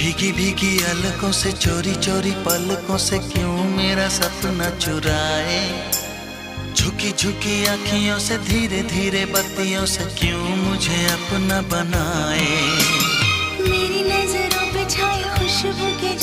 भीगी भीगी अलकों से चोरी चोरी पलकों से क्यों मेरा सपना चुराए। झुकी झुकी आँखियों से धीरे धीरे बत्तियों से क्यों मुझे अपना बनाए। मेरी नजरों पे छाई खुशबू के